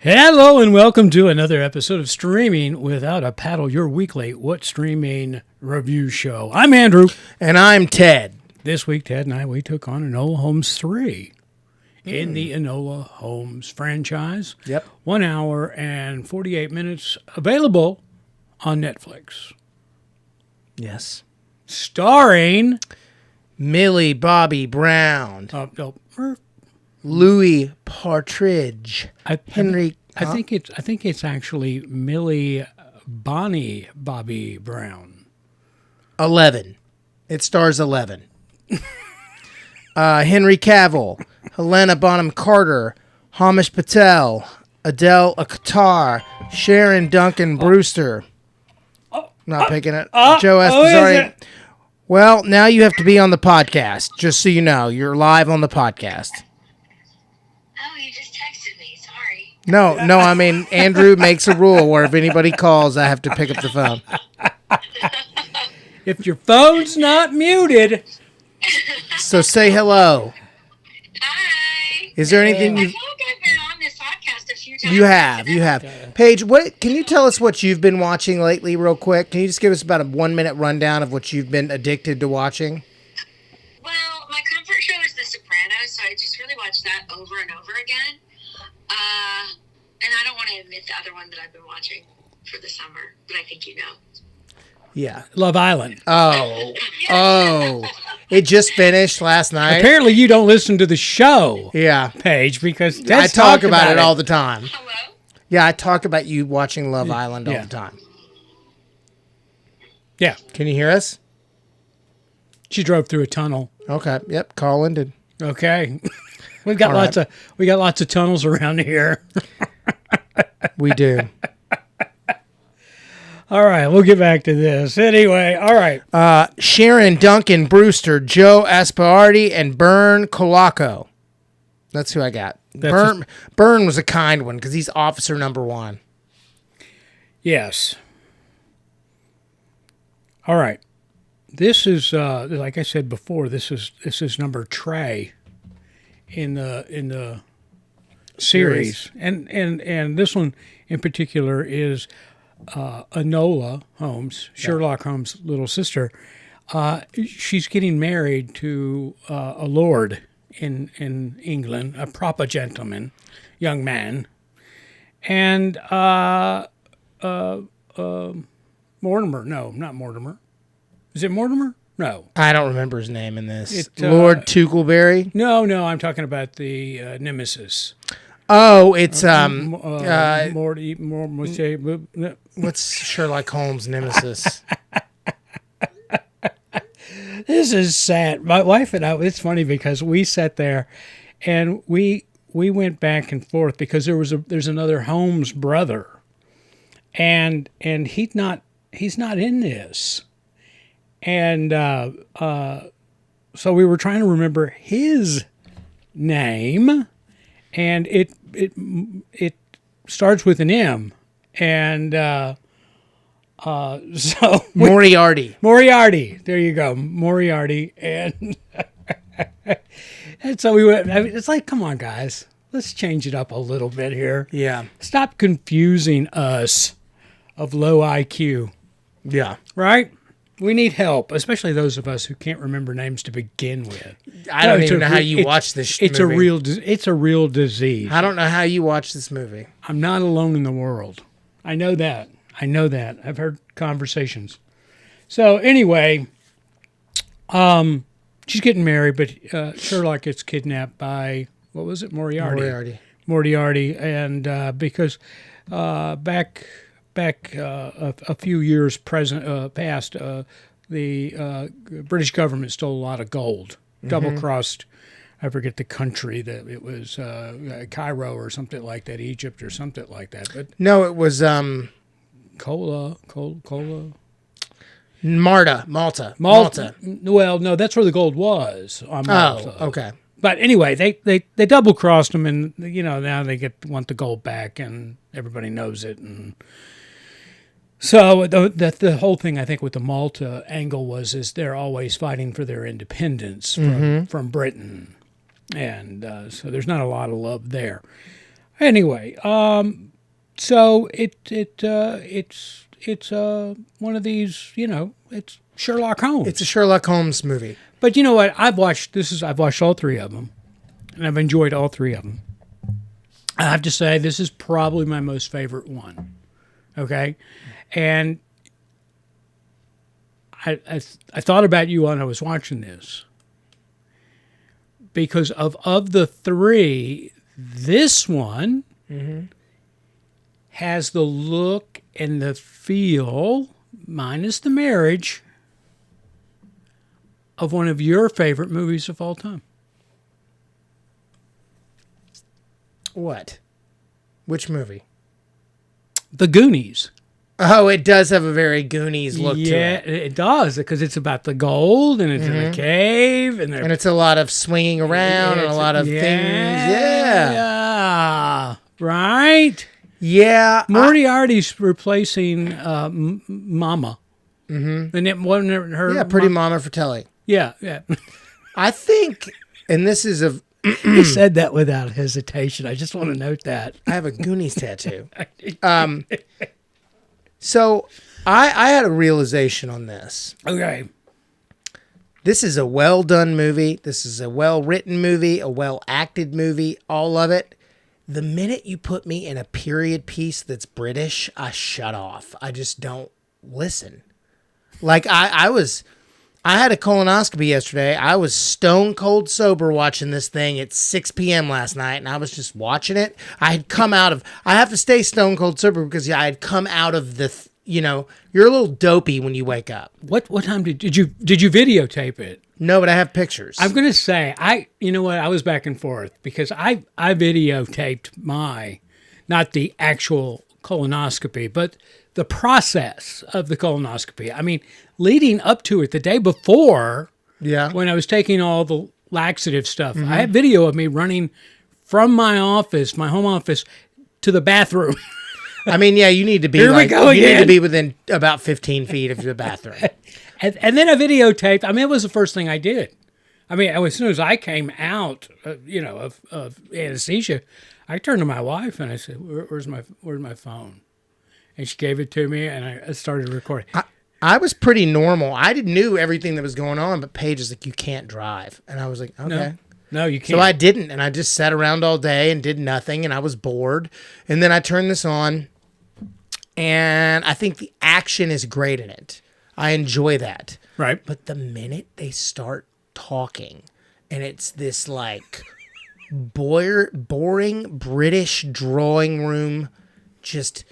Hello and welcome to another episode of Streaming Without a Paddle, your weekly What Streaming review show. I'm Andrew. And I'm Ted. This week, Ted and I, we took on Enola Holmes 3 in the Enola Holmes franchise. Yep. 1 hour and 48 minutes, available on Netflix. Yes. Starring Millie Bobby Brown. Louis Partridge. Henry. I think it's actually Millie Bobby Brown. 11. It stars 11. Henry Cavill, Helena Bonham Carter, Hamish Patel, Adele Akhtar, Sharon Duncan Brewster. Not picking it. Joe Esposito. Well, now you have to be on the podcast. Just so you know, you're live on the podcast. Oh, you just texted me. Sorry. No, I mean, Andrew makes a rule where if anybody calls, I have to pick up the phone. If your phone's not muted. So say hello. Hi. Is there anything I you... feel like I've been on this podcast a few times. You have. Paige, can you tell us what you've been watching lately real quick? Can you just give us about a 1 minute rundown of what you've been addicted to watching? Well, my comfort show is The Sopranos, so I just really watch that over and over again. And I don't want to admit the other one that I've been watching for the summer, but I think you know. Yeah. Love Island. Oh. It just finished last night. Apparently you don't listen to the show, Yeah. Paige, because I Ted's talk talked about it all the time. Hello? Yeah, I talk about you watching Love Island all Yeah. the time. Yeah. Can you hear us? She drove through a tunnel. Okay. Yep. Call ended. Okay. We got lots of tunnels around here. We do. All right, we'll get back to this. Anyway, all right. Sharon Duncan Brewster, Joe Esposito, and Bern Colaco. That's who I got. Bern was a kind one because he's officer number 1. Yes. All right. This is like I said before. This is number Trey in the series, and this one in particular is Enola Holmes, Sherlock Holmes' little sister. She's getting married to a lord in England, a proper gentleman, young man, and Mortimer. No, not Mortimer. Is it Mortimer? No. I don't remember his name in this. Lord Tewkesbury? No, I'm talking about the nemesis. Oh, it's what's Sherlock Holmes' nemesis? This is sad. My wife and I, it's funny because we sat there and we went back and forth because there's another Holmes brother. And he's not in this. And so we were trying to remember his name, and it starts with an M, and so Moriarty. There you go, Moriarty, and and so we went. I mean, it's like, come on, guys, let's change it up a little bit here. Yeah. Stop confusing us of low IQ. Yeah. Right. We need help, especially those of us who can't remember names to begin with. I don't even know how you watch this movie. It's a real disease. I don't know how you watch this movie. I'm not alone in the world. I know that. I've heard conversations. So anyway, she's getting married, but Sherlock gets kidnapped by, what was it, Moriarty, and because back a few years past, the British government stole a lot of gold, double-crossed, I forget the country, that it was Cairo or something like that, Egypt or something like that. But no, it was Malta. Malta. Well, no, that's where the gold was, on Malta. Oh, okay. But anyway, they double-crossed them, and now they want the gold back, and everybody knows it, and so the whole thing, I think, with the Malta angle is they're always fighting for their independence from Britain, and so there's not a lot of love there. Anyway, so it's one of these, it's Sherlock Holmes. It's a Sherlock Holmes movie. But you know what? I've watched all three of them, and I've enjoyed all three of them. I have to say, this is probably my most favorite one. Okay, and I thought about you when I was watching this, because of the three, this one has the look and the feel, minus the marriage, of one of your favorite movies of all time. What? Which movie? The Goonies. Oh, it does have a very Goonies look to it. Yeah, it does, because it's about the gold, and it's in a cave, and it's a lot of swinging around and a lot of things. Yeah. Right? Yeah. Moriarty's replacing Mama. Mm-hmm. And it wasn't her. Yeah, Pretty Mama Fratelli. Yeah. I think, and this is a... He said that without hesitation. I just want to note that. I have a Goonies tattoo. So I had a realization on this. Okay. This is a well-done movie. This is a well-written movie, a well-acted movie, all of it. The minute you put me in a period piece that's British, I shut off. I just don't listen. Like I had a colonoscopy yesterday. I was stone cold sober watching this thing at 6 p.m. last night, and I was just watching it. I have to stay stone cold sober because I had come out of you're a little dopey when you wake up. What time did you videotape it? No, but I have pictures. I'm going to say, I was back and forth because I videotaped not the actual colonoscopy, but the process of the colonoscopy. I mean, leading up to it, the day before, when I was taking all the laxative stuff, I have video of me running from my office, my home office, to the bathroom. I mean, yeah, you need to be need to be within about 15 feet of the bathroom. And then I videotaped. I mean, it was the first thing I did. I mean, as soon as I came out, of anesthesia, I turned to my wife and I said, "Where's my phone?" And she gave it to me, and I started recording. I was pretty normal. I knew everything that was going on, but Paige was like, "You can't drive," and I was like, "Okay." No, you can't. So I didn't, and I just sat around all day and did nothing, and I was bored. And then I turned this on, and I think the action is great in it. I enjoy that. Right. But the minute they start talking, and it's this like boring British drawing room, just...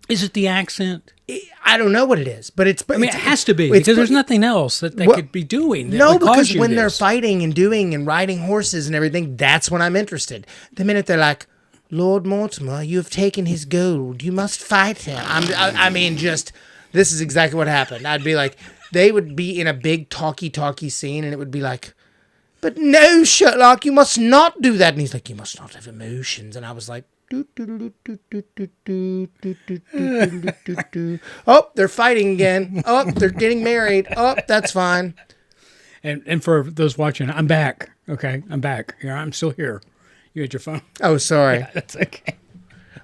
Is it the accent? I don't know what it is, but it has to be, because there's nothing else that they could be doing. Because when they're fighting and doing and riding horses and everything, that's when I'm interested. The minute they're like, "Lord Mortimer, you have taken his gold. You must fight him." This is exactly what happened. I'd be like, they would be in a big talky scene, and it would be like, "But no, Sherlock, you must not do that." And he's like, "You must not have emotions." And I was like, "Oh, they're fighting again. Oh, they're getting married. Oh, that's fine." And for those watching, I'm back. Okay, I'm back. Here, I'm still here. You had your phone. Oh, sorry. Yeah, that's okay.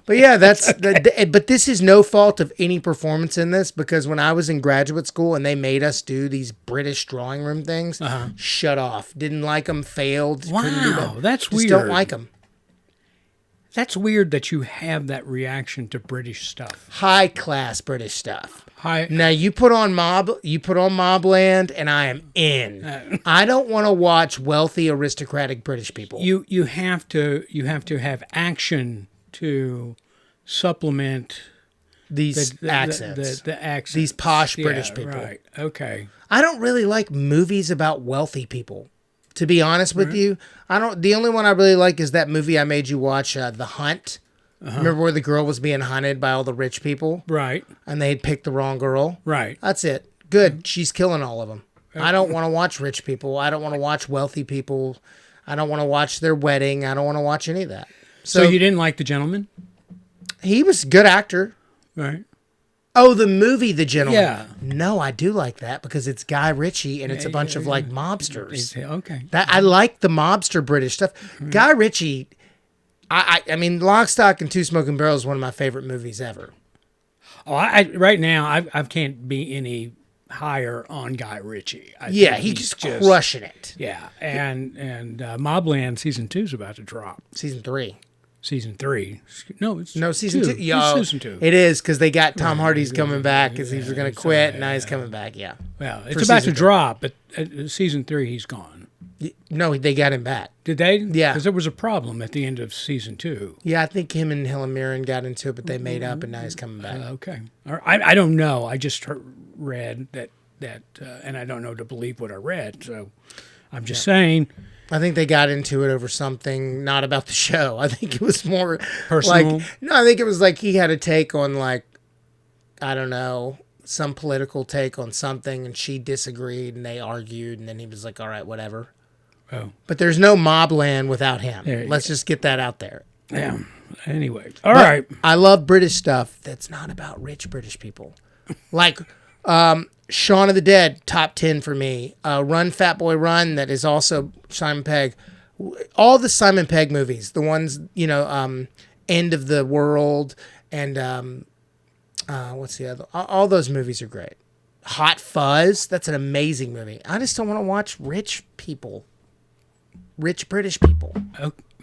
But yeah, but this is no fault of any performance in this, because when I was in graduate school and they made us do these British drawing room things, shut off. Didn't like them, failed. Wow, that's weird. Just don't like them. That's weird that you have that reaction to British stuff. High class British stuff. Now you put on Mobland, and I am in. I don't want to watch wealthy aristocratic British people. You have to have action to supplement these accents. The accents. These posh British people. Right. Okay. I don't really like movies about wealthy people. To be honest with you, the only one I really like is that movie I made you watch, The Hunt. Remember where the girl was being hunted by all the rich people? Right. And they had picked the wrong girl? Right. That's it. Good. She's killing all of them. I don't want to watch rich people. I don't want to watch wealthy people. I don't want to watch their wedding. I don't want to watch any of that. So you didn't like The Gentleman? He was a good actor. Right. Oh, the movie The Gentleman. Yeah. No, I do like that because it's Guy Ritchie and it's a bunch of like mobsters. Okay. I like the mobster British stuff. Guy Ritchie, I mean, Lock, Stock, and Two Smoking Barrels is one of my favorite movies ever. Oh, right now I can't be any higher on Guy Ritchie. Yeah, he's just crushing it. Yeah, and Mobland season 2 is about to drop. Season 3. Season 3. No, it's season 2. It's season 2. It is because they got Tom Hardy's coming back because he was going to quit, and now he's coming back. Yeah. Well, it's about to drop, but season 3 he's gone. No, they got him back. Did they? Yeah. Because there was a problem at the end of season 2. Yeah, I think him and Helen Mirren got into it, but they made up, and now he's coming back. Okay. I don't know. I just read that and I don't know to believe what I read. So I'm just saying. I think they got into it over something not about the show. I think it was more personal. I think it was like he had a take on like, I don't know, some political take on something, and she disagreed, and they argued, and then he was like, all right, whatever. Oh. But there's no Mobland without him. Let's just get that out there. Yeah. Anyway. All right. I love British stuff that's not about rich British people. Like Shaun of the Dead, top 10 for me. Run, Fat Boy, Run, that is also Simon Pegg. All the Simon Pegg movies, the ones, End of the World, and what's the other? All those movies are great. Hot Fuzz, that's an amazing movie. I just don't want to watch rich people. Rich British people.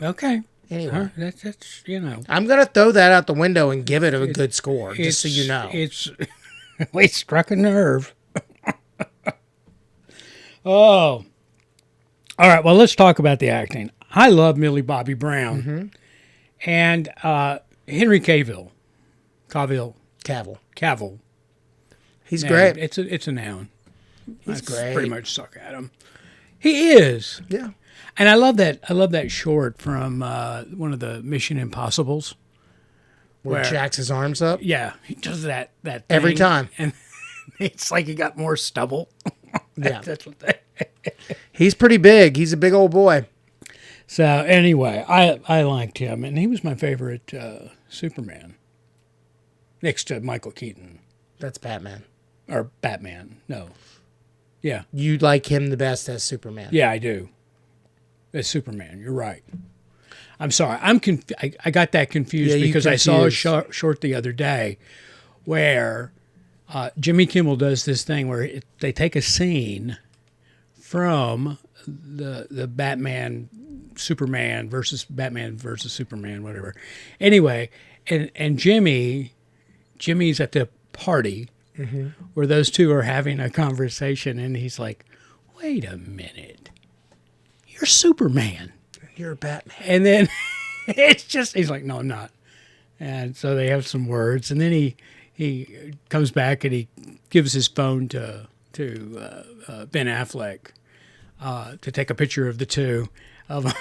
Okay. Anyway. That's I'm going to throw that out the window and give it a good score, just so you know. We struck a nerve. Oh. All right, well, let's talk about the acting. I love Millie Bobby Brown. Mm-hmm. And Henry Cavill. Cavill. He's great. It's a noun. He's great. Pretty much suck at him. He is. Yeah. And I love that short from one of the Mission Impossibles. Where jacks his arms up? Yeah. He does that thing, every time. And it's like he got more stubble. Yeah. That's what He's pretty big. He's a big old boy. So anyway, I liked him, and he was my favorite Superman. Next to Michael Keaton. That's Batman. Or Batman. No. Yeah. You like him the best as Superman. Yeah, I do. As Superman. You're right. I'm sorry. I got that confused because I saw a short the other day where Jimmy Kimmel does this thing where they take a scene from the Batman, Superman versus Superman, whatever. Anyway, and Jimmy's at the party where those two are having a conversation, and he's like, wait a minute. You're Superman. You're Batman. And then he's like, no, I'm not. And so they have some words, and then he comes back and he gives his phone to Ben Affleck to take a picture of the two of them,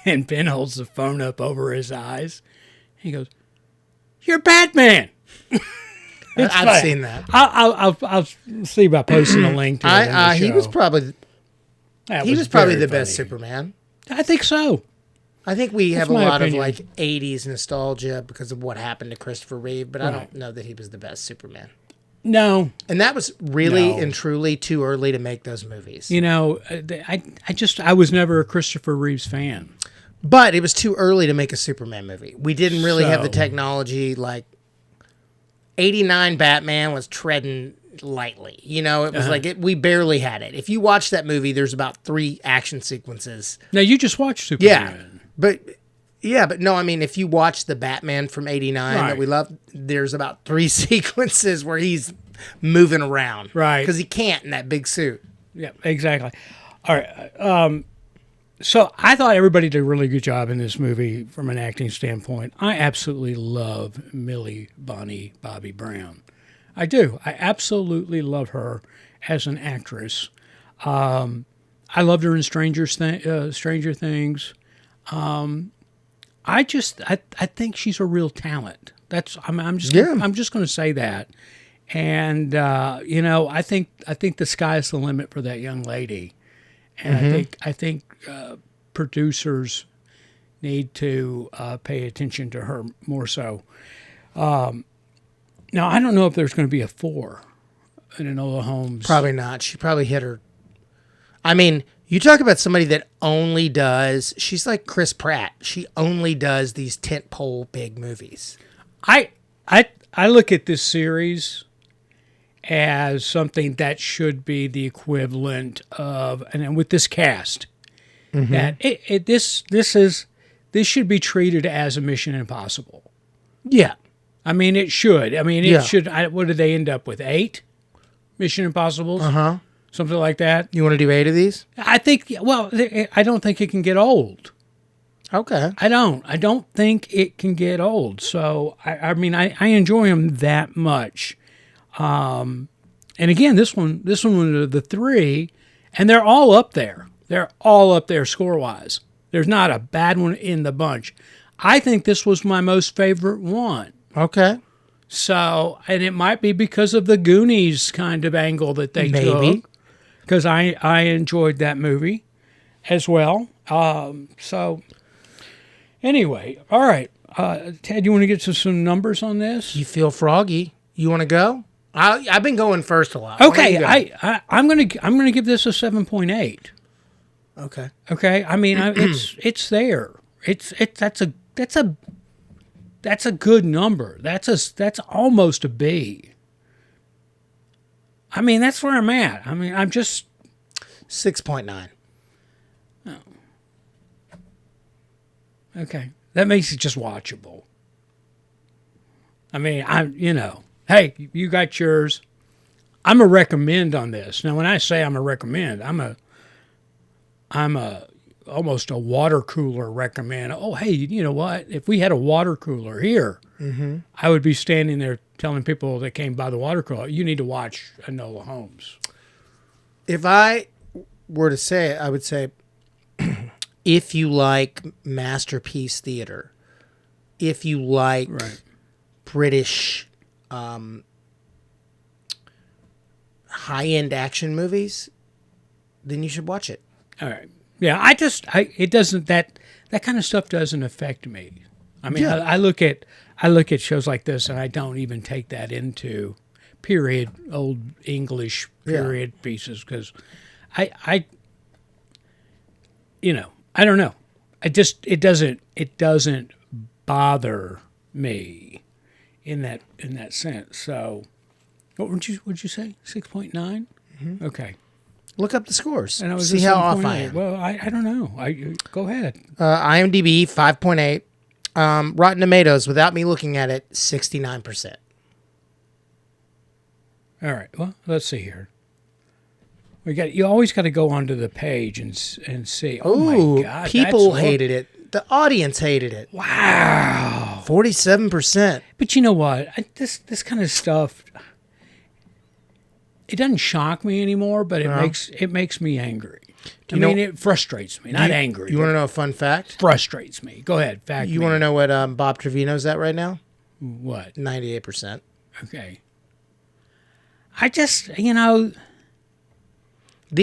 and Ben holds the phone up over his eyes. He goes, "You're Batman." I've seen that. I'll see about posting a link to it. He was probably the best funny. Superman. I think so. I think we have a lot opinion. of like 80s nostalgia because of what happened to Christopher Reeve, but I don't know that he was the best Superman. No. And that was really and truly too early to make those movies. I was never a Christopher Reeves fan. But it was too early to make a Superman movie. We didn't really have the technology. Like 89 Batman was treading lightly. It was we barely had it. If you watch that movie, there's about 3 action sequences. Now you just watched Superman. But no, I mean, if you watch the Batman from 89 that we love, there's about 3 sequences where he's moving around. Right. Because he can't in that big suit. Yeah, exactly. All right. So I thought everybody did a really good job in this movie from an acting standpoint. I absolutely love Millie Bobby Brown. I do. I absolutely love her as an actress. I loved her in Stranger Things. I think she's a real talent. I'm just going to say that. And I think the sky's the limit for that young lady. And I think producers need to pay attention to her more so. Now, I don't know if there's going to be a 4 in Enola Holmes. Probably not. She probably hit her. I mean, you talk about somebody that only does. She's like Chris Pratt. She only does these tentpole big movies. I look at this series as something that should be the equivalent of, and with this cast, that this should be treated as a Mission Impossible. Yeah. I mean, it should. I mean, it Yeah. should. What did they end up with? 8 Mission Impossibles? Uh-huh. Something like that. You want to do 8 of these? I think. Well, I don't think it can get old. Okay. I don't think it can get old. So I mean, I enjoy them that much. And again, this one was the 3, and they're all up there. They're all up there score wise. There's not a bad one in the bunch. I think this was my most favorite one. Okay. So, and it might be because of the Goonies kind of angle that they Maybe. took, because I enjoyed that movie as well. So, anyway, all right, Ted, you want to get to some numbers on this? You feel froggy. You want to go? I've been going first a lot. Okay, Why don't you go? I'm gonna give this a 7.8. Okay. Okay, I mean it's there. That's a good number. That's almost a B. I mean, that's where I'm at. I mean, I'm just 6.9. okay. That makes it just watchable. I mean, hey, you got yours. I'm a recommend on this. Now, when I say I'm a recommend, I'm a almost a water cooler recommend. Oh, hey, you know what? If we had a water cooler here, I would be standing there telling people that came by the water cooler, you need to watch Enola Holmes. If I were to say it, I would say if you like masterpiece theater, if you like Right. British high-end action movies, then you should watch it. All right. Yeah, it doesn't, that kind of stuff doesn't affect me. I mean, Yeah. I look at shows like this and I don't even take that into old English period pieces because I don't know. It doesn't bother me in that sense. So what would you say? 6.9? Okay. Look up the scores. And I was See at how off 7.8. I am. Well, I don't know. Go ahead. IMDb 5.8. Rotten Tomatoes, without me looking at it, 69%. All right. Well, let's see here. You always got to go onto the page and see. Oh Ooh, my God! people hated it. The audience hated it. Wow. 47%. But you know what? This kind of stuff. It doesn't shock me anymore, but it makes me angry. It frustrates me. Not angry. You want to know a fun fact? Frustrates me. Go ahead. You want to know what Bob Trevino's at right now? What? 98%. Okay. I just, The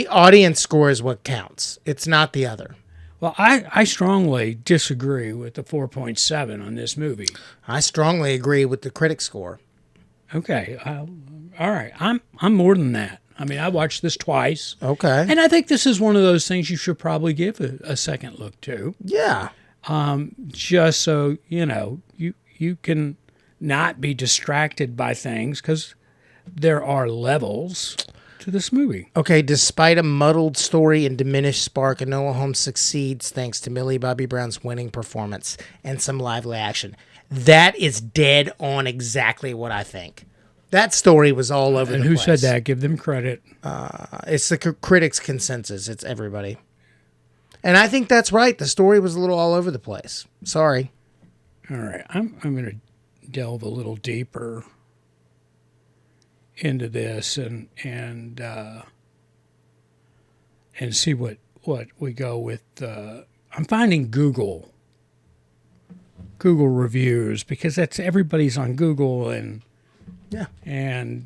audience score is what counts. It's not the other. well, I strongly disagree with the 4.7 on this movie. I strongly agree with the critic score. Okay. All right. I'm more than that. I mean, I watched this twice. Okay. And I think this is one of those things you should probably give a second look to. Yeah. Just so, you can not be distracted by things because there are levels to this movie. Okay, despite a muddled story and diminished spark, Enola Holmes succeeds thanks to Millie Bobby Brown's winning performance and some lively action. That is dead on exactly what I think. That story was all over the place. And who said that? Give them credit. It's the critics' consensus. It's everybody. And I think that's right. The story was a little all over the place. Sorry. All right. I'm going to delve a little deeper into this and see what we go with. I'm finding Google reviews because that's everybody's on Google and Yeah. I'm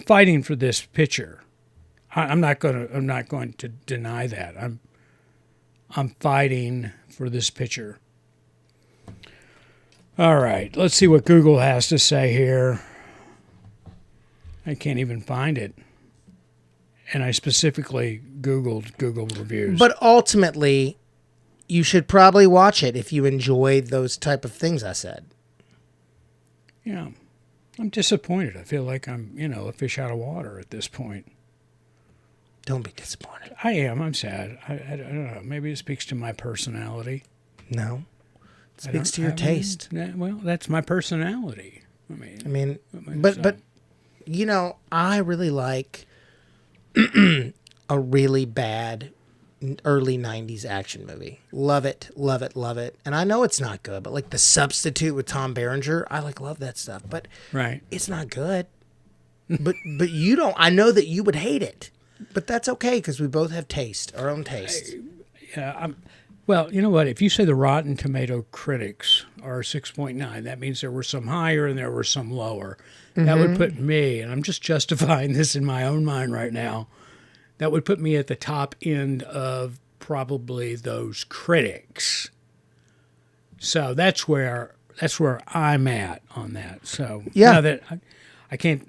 fighting for this picture. I'm not going to deny that. I'm fighting for this picture. All right, let's see what Google has to say here. I can't even find it. and I specifically Googled Google reviews. But ultimately, you should probably watch it if you enjoy those type of things I said. Yeah, I'm disappointed. I feel like I'm, a fish out of water at this point. Don't be disappointed. I am. I'm sad. I don't know. Maybe it speaks to my personality. No. It speaks to your taste. Well, that's my personality. But I really like a really bad early 90s action movie. Love it, love it, love it. And I know it's not good, but like The Substitute with Tom Berenger, I love that stuff, but right. It's not good. but you don't. I know that you would hate it. But that's okay because we both have taste, our own taste. Well, you know what? If you say the Rotten Tomato critics are 6.9, that means there were some higher and there were some lower. Mm-hmm. That would put me, and I'm just justifying this in my own mind right now, that would put me at the top end of probably those critics. So that's where I'm at on that. So yeah, that I can't.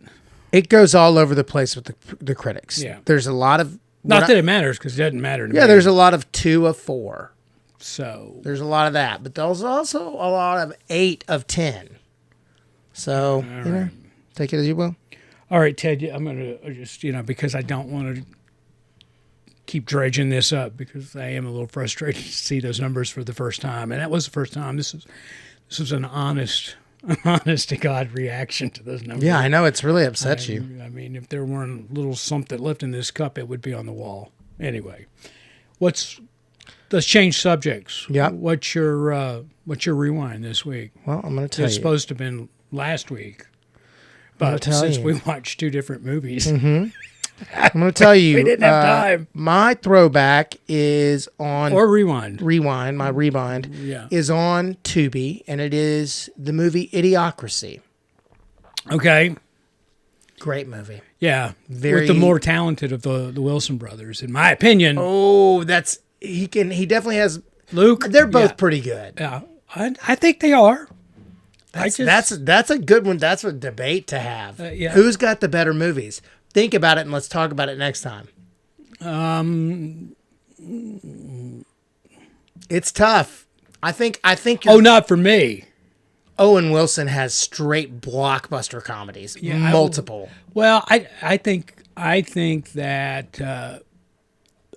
It goes all over the place with the critics. Yeah, there's a lot of not that it matters because it doesn't matter to me. Yeah, there's a lot of 2 of 4. So there's a lot of that, but there's also a lot of 8 of 10. So take it as you will. All right, Ted. I'm going to just because I don't want to keep dredging this up because I am a little frustrated to see those numbers for the first time, and that was the first time. This was an honest to God reaction to those numbers. Yeah, I know it's really upset you. I mean, if there weren't a little something left in this cup, it would be on the wall. Anyway, let's change subjects. Yeah. What's your rewind this week? Well, I'm going to tell you. It's supposed to have been last week, but since we watched 2 different movies, I'm going to tell you. We didn't have time. My throwback is on or rewind. My rewind is on Tubi, and it is the movie Idiocracy. Okay. Great movie. Yeah, with the more talented of the Wilson brothers, in my opinion. Oh, he definitely has Luke. They're both pretty good. Yeah, I think they are. That's a good one. That's a debate to have. Yeah. Who's got the better movies? Think about it, and let's talk about it next time. It's tough. I think. Not for me. Owen Wilson has straight blockbuster comedies, multiple. I think that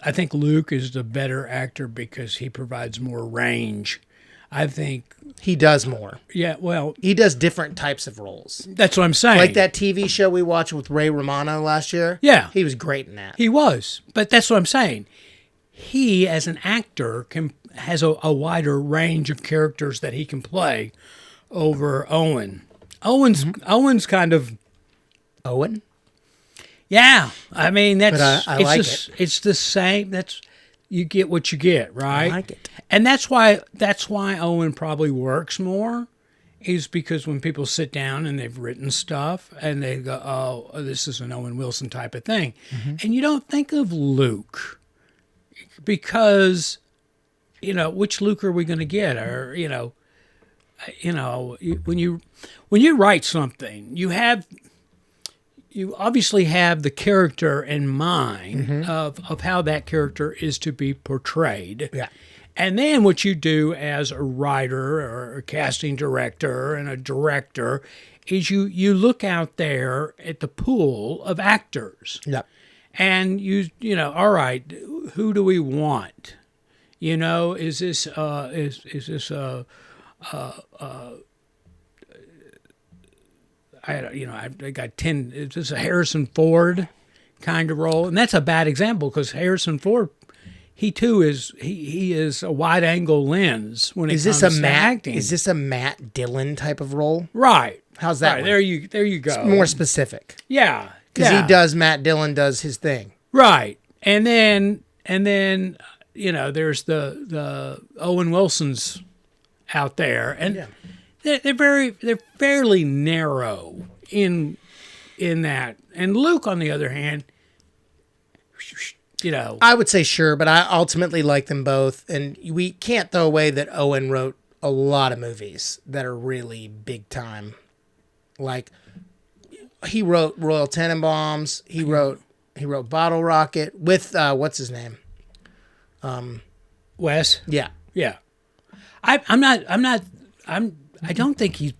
I think Luke is the better actor because he provides more range. I think he does more. Yeah, well, he does different types of roles. That's what I'm saying. Like that TV show we watched with Ray Romano last year. Yeah, he was great in that. He was, but that's what I'm saying. He, as an actor, has a wider range of characters that he can play over Owen. Owen's kind of Owen. Yeah, I mean that's I like it. It's the same. You get what you get, right? I like it. And that's why Owen probably works more, is because when people sit down and they've written stuff and they go, oh, this is an Owen Wilson type of thing. Mm-hmm. And you don't think of Luke because, which Luke are we going to get? Or, when you write something, you obviously have the character in mind of how that character is to be portrayed. Yeah. And then what you do as a writer or a casting director and a director is you look out there at the pool of actors. Yeah. And all right, who do we want? Is this I got 10. Is this a Harrison Ford kind of role? And that's a bad example because Harrison Ford, he too is a wide angle lens when it comes to acting. Is this a Matt Dillon type of role? Right. How's that? Right, there you go. It's more specific. Yeah. Because Matt Dillon does his thing. Right. And then there's the Owen Wilsons out there, and they're fairly narrow in that. And Luke, on the other hand, I would say sure, but I ultimately like them both, and we can't throw away that Owen wrote a lot of movies that are really big time. Like he wrote Royal Tenenbaums, he wrote He wrote Bottle Rocket with what's his name? Wes. Yeah. Yeah. I don't think he's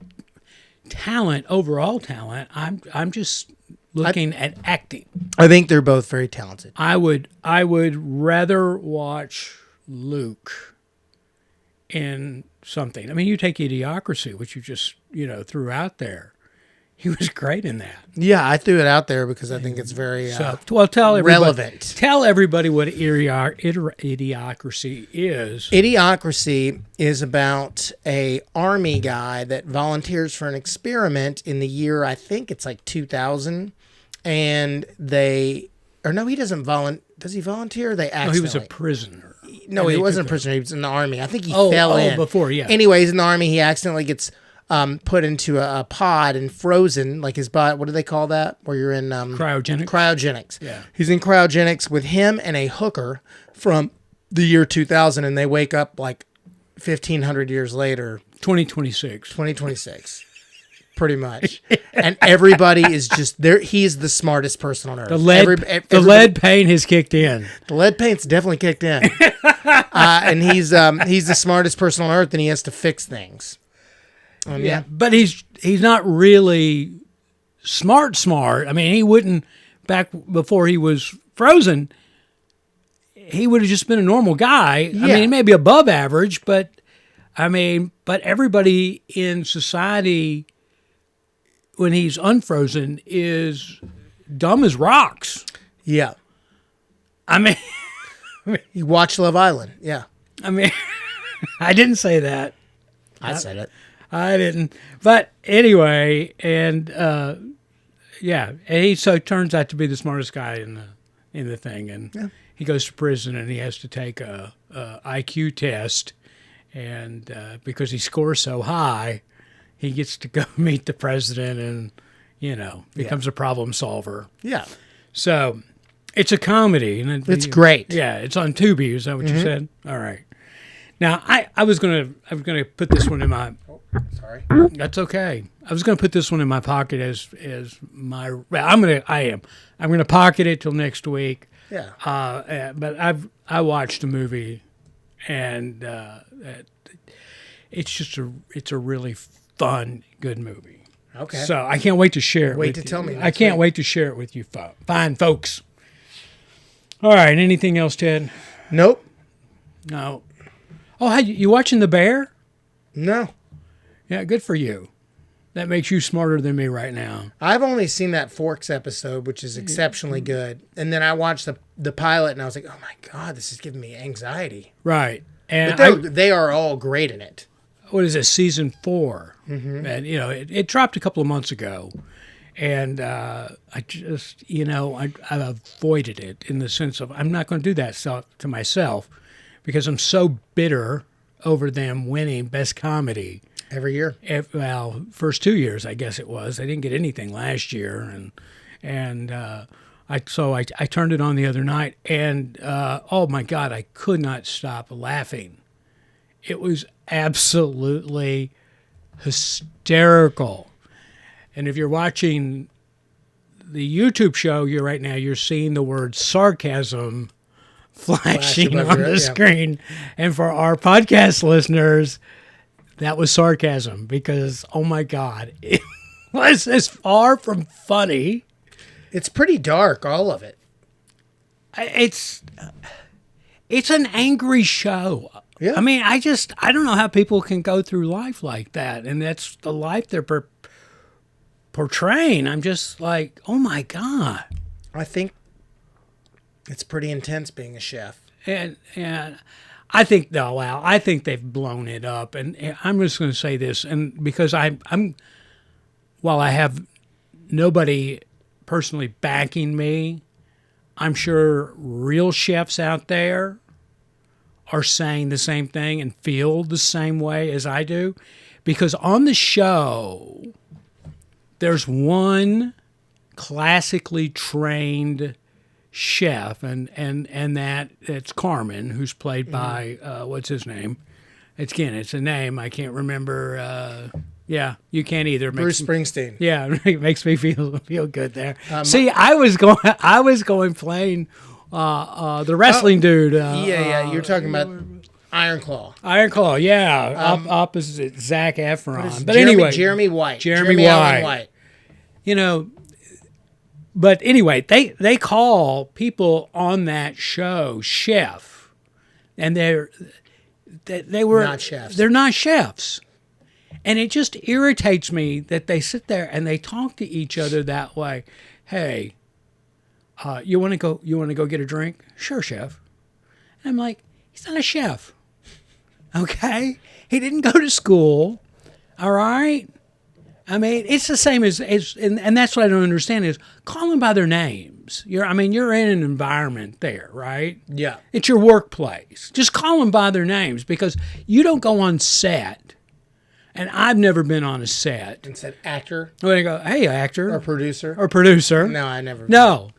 overall talent. I'm just looking at acting. I think they're both very talented. I would rather watch Luke in something. I mean, you take Idiocracy, which you just, threw out there. He was great in that. Yeah, I threw it out there because I think it's very tell everybody, relevant. Tell everybody what Idiocracy is. Idiocracy is about a army guy that volunteers for an experiment in the year, I think it's like 2000, and he doesn't volunteer. Does he volunteer? They accidentally. No, he was a prisoner. No, he wasn't a prisoner. He was in the army. I think he fell in. Before, yeah. Anyways, in the army, he accidentally gets put into a pod and frozen, like his body. What do they call that? Where you're in cryogenics. Cryogenics. Yeah. He's in cryogenics with him and a hooker from the year 2000, and they wake up like 1,500 years later. 2026. Pretty much. And everybody is just there. He's the smartest person on earth. The lead paint has kicked in. The lead paint's definitely kicked in. And he's the smartest person on earth, and he has to fix things. Yeah. But he's not really smart. I mean, he wouldn't, back before he was frozen, he would have just been a normal guy. Yeah. I mean, maybe above average, but everybody in society when he's unfrozen is dumb as rocks. Yeah. I mean, you watch Love Island. Yeah. I mean, I didn't say that. I said it. I didn't. But anyway, and and he turns out to be the smartest guy in the thing, and he goes to prison and he has to take a IQ test, and because he scores so high, he gets to go meet the president and becomes a problem solver. Yeah. So it's a comedy, and it's great. Yeah, it's on Tubi. Is that what you said? All right. Now I was gonna put this one in my. Sorry. That's okay. I was going to put this one in my pocket as my. Well, I'm gonna pocket it till next week. Yeah. But I watched the movie, and it's a really fun, good movie. Okay. So I can't wait to share it. Tell me. I can't wait to share it with you, fine folks. All right. Anything else, Ted? Nope. No. Oh, hey, you watching The Bear? No. Yeah, good for you. That makes you smarter than me right now. I've only seen that Forks episode, which is exceptionally good. And then I watched the pilot, and I was like, oh, my God, this is giving me anxiety. Right. And but they are all great in it. What is it, season 4? Mm-hmm. And, it dropped a couple of months ago. And I just, I avoided it in the sense of I'm not going to do that to myself because I'm so bitter over them winning Best Comedy. Every year? Well, first 2 years, I guess it was. I didn't get anything last year, and I turned it on the other night, and oh my God, I could not stop laughing. It was absolutely hysterical. And if you're watching the YouTube show, you're seeing the word sarcasm flashing on the screen, and for our podcast listeners. That was sarcasm because, oh my God, it was as far from funny. It's pretty dark, all of it. It's an angry show. Yeah. I mean, I don't know how people can go through life like that. And that's the life they're portraying. I'm just like, oh my God. I think it's pretty intense being a chef. And I think they've blown it up, and I'm just going to say this, and because while I have nobody personally backing me, I'm sure real chefs out there are saying the same thing and feel the same way as I do, because on the show, there's one classically trained chef, and that it's Carmen, who's played by what's his name? It's a name I can't remember. Yeah, you can't either. Bruce Springsteen. Yeah, it makes me feel good there. See, I was going plain the wrestling dude. Yeah. You're talking about Iron Claw. Iron Claw, yeah. Opposite Zac Efron. But Jeremy anyway, White. Jeremy Allen White. You know, but anyway, they call people on that show chef, and they were Not chefs. They're not chefs, and it just irritates me that they sit there and they talk to each other that way. Hey, you want to go? You want to go get a drink? Sure, chef. And I'm like, he's not a chef. Okay, he didn't go to school. All right. I mean, it's the same as and that's what I don't understand is call them by their names. You're in an environment there, right? Yeah. It's your workplace. Just call them by their names because you don't go on set. And I've never been on a set. And said actor. When I go, hey, actor. Or producer. No, I never. No.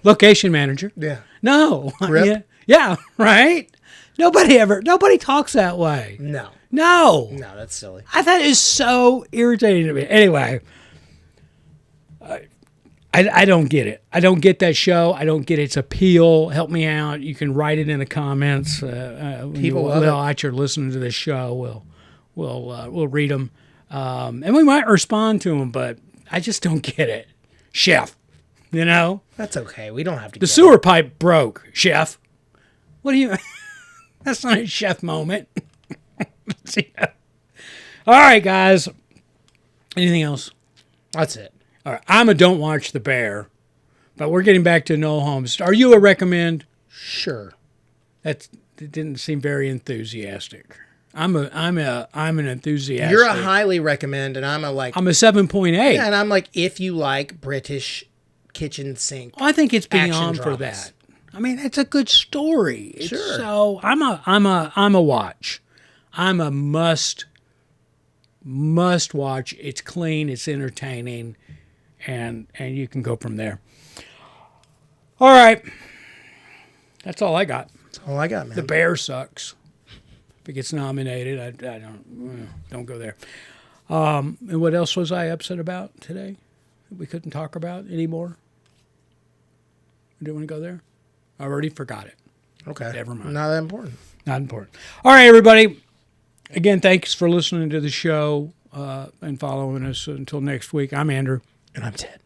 Location manager. Yeah. No. Grip. Yeah, right? Nobody talks that way. No. No, that's silly. I thought it was so irritating to me. Anyway, I don't get it. I don't get that show. I don't get its appeal. Help me out. You can write it in the comments. People love it. Out you're listening to this show. We'll read them, and we might respond to them. But I just don't get it, chef. You know, that's okay. We don't have to. The sewer pipe broke, chef. What do you? That's not a chef moment. All right, guys. Anything else? That's it. All right. I'm a don't watch The Bear, but we're getting back to Enola Holmes. Are you a recommend? Sure. It didn't seem very enthusiastic. I'm an enthusiastic. You're a highly recommend, and I'm a 7.8. Yeah, and I'm like, if you like British kitchen sink. Well, I think it's beyond dramas. for that. I mean, it's a good story. Sure. So I'm a watch. I'm a must watch. It's clean, it's entertaining, and you can go from there. All right. That's all I got. That's all I got, man. The Bear sucks. If it gets nominated, I don't go there. And what else was I upset about today that we couldn't talk about anymore? I didn't want to go there. I already forgot it. Okay. Never mind. Not that important. Not important. All right, everybody. Again, thanks for listening to the show and following us. Until next week, I'm Andrew. And I'm Ted.